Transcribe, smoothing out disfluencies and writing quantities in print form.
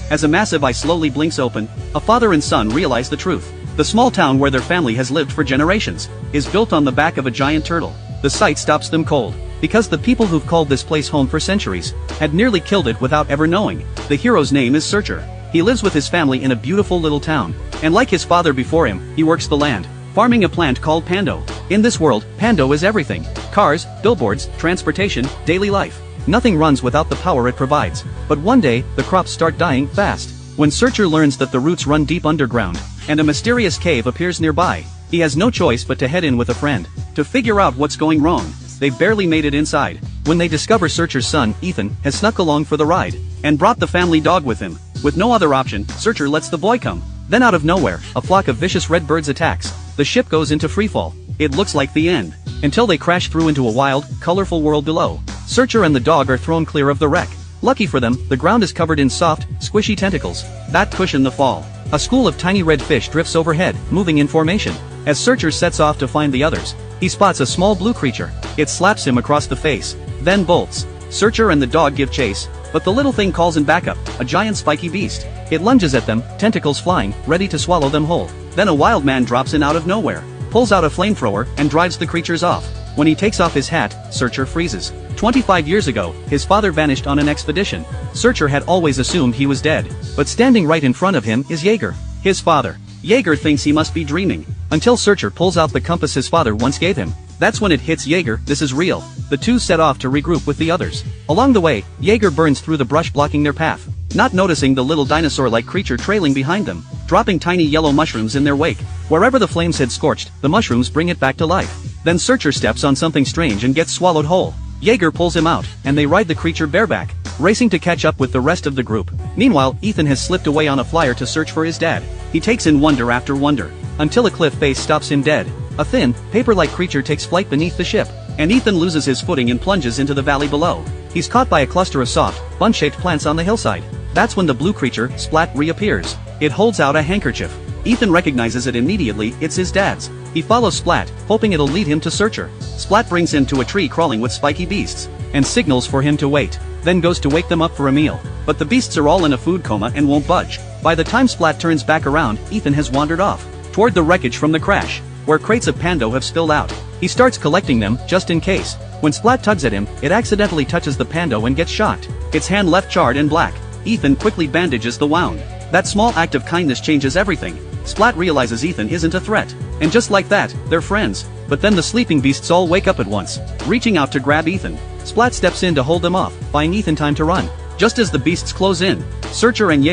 As a massive eye slowly blinks open, a father and son realize the truth. The small town where their family has lived for generations is built on the back of a giant turtle. The sight stops them cold, because the people who've called this place home for centuries had nearly killed it without ever knowing. The hero's name is Searcher. He lives with his family in a beautiful little town, and like his father before him, he works the land, farming a plant called Pando. In this world, Pando is everything: cars, billboards, transportation, daily life. Nothing runs without the power it provides. But one day, the crops start dying fast. When Searcher learns that the roots run deep underground, and a mysterious cave appears nearby, he has no choice but to head in with a friend to figure out what's going wrong. They've barely made it inside when they discover Searcher's son, Ethan, has snuck along for the ride and brought the family dog with him. With no other option, Searcher lets the boy come. Then out of nowhere, a flock of vicious red birds attacks. The ship goes into freefall. It looks like the end, until they crash through into a wild, colorful world below. Searcher and the dog are thrown clear of the wreck. Lucky for them, the ground is covered in soft, squishy tentacles that cushion the fall. A school of tiny red fish drifts overhead, moving in formation. As Searcher sets off to find the others, he spots a small blue creature. It slaps him across the face, then bolts. Searcher and the dog give chase, but the little thing calls in backup, a giant spiky beast. It lunges at them, tentacles flying, ready to swallow them whole. Then a wild man drops in out of nowhere, pulls out a flamethrower, and drives the creatures off. When he takes off his hat, Searcher freezes. 25 years ago, his father vanished on an expedition. Searcher had always assumed he was dead, but standing right in front of him is Jaeger, his father. Jaeger thinks he must be dreaming, until Searcher pulls out the compass his father once gave him. That's when it hits Jaeger, this is real. The two set off to regroup with the others. Along the way, Jaeger burns through the brush blocking their path, not noticing the little dinosaur-like creature trailing behind them, dropping tiny yellow mushrooms in their wake. Wherever the flames had scorched, the mushrooms bring it back to life. Then Searcher steps on something strange and gets swallowed whole. Jaeger pulls him out, and they ride the creature bareback, racing to catch up with the rest of the group. Meanwhile, Ethan has slipped away on a flyer to search for his dad. He takes in wonder after wonder, until a cliff face stops him dead. A thin, paper-like creature takes flight beneath the ship, and Ethan loses his footing and plunges into the valley below. He's caught by a cluster of soft, bun-shaped plants on the hillside. That's when the blue creature, Splat, reappears. It holds out a handkerchief. Ethan recognizes it immediately, it's his dad's. He follows Splat, hoping it'll lead him to Searcher. Splat brings him to a tree crawling with spiky beasts, and signals for him to wait, then goes to wake them up for a meal. But the beasts are all in a food coma and won't budge. By the time Splat turns back around, Ethan has wandered off, toward the wreckage from the crash, where crates of Pando have spilled out. He starts collecting them, just in case. When Splat tugs at him, it accidentally touches the Pando and gets shocked. Its hand left charred and black. Ethan quickly bandages the wound. That small act of kindness changes everything. Splat realizes Ethan isn't a threat, and just like that, they're friends. But then the sleeping beasts all wake up at once, reaching out to grab Ethan. Splat steps in to hold them off, buying Ethan time to run. Just as the beasts close in, Searcher and Jaeger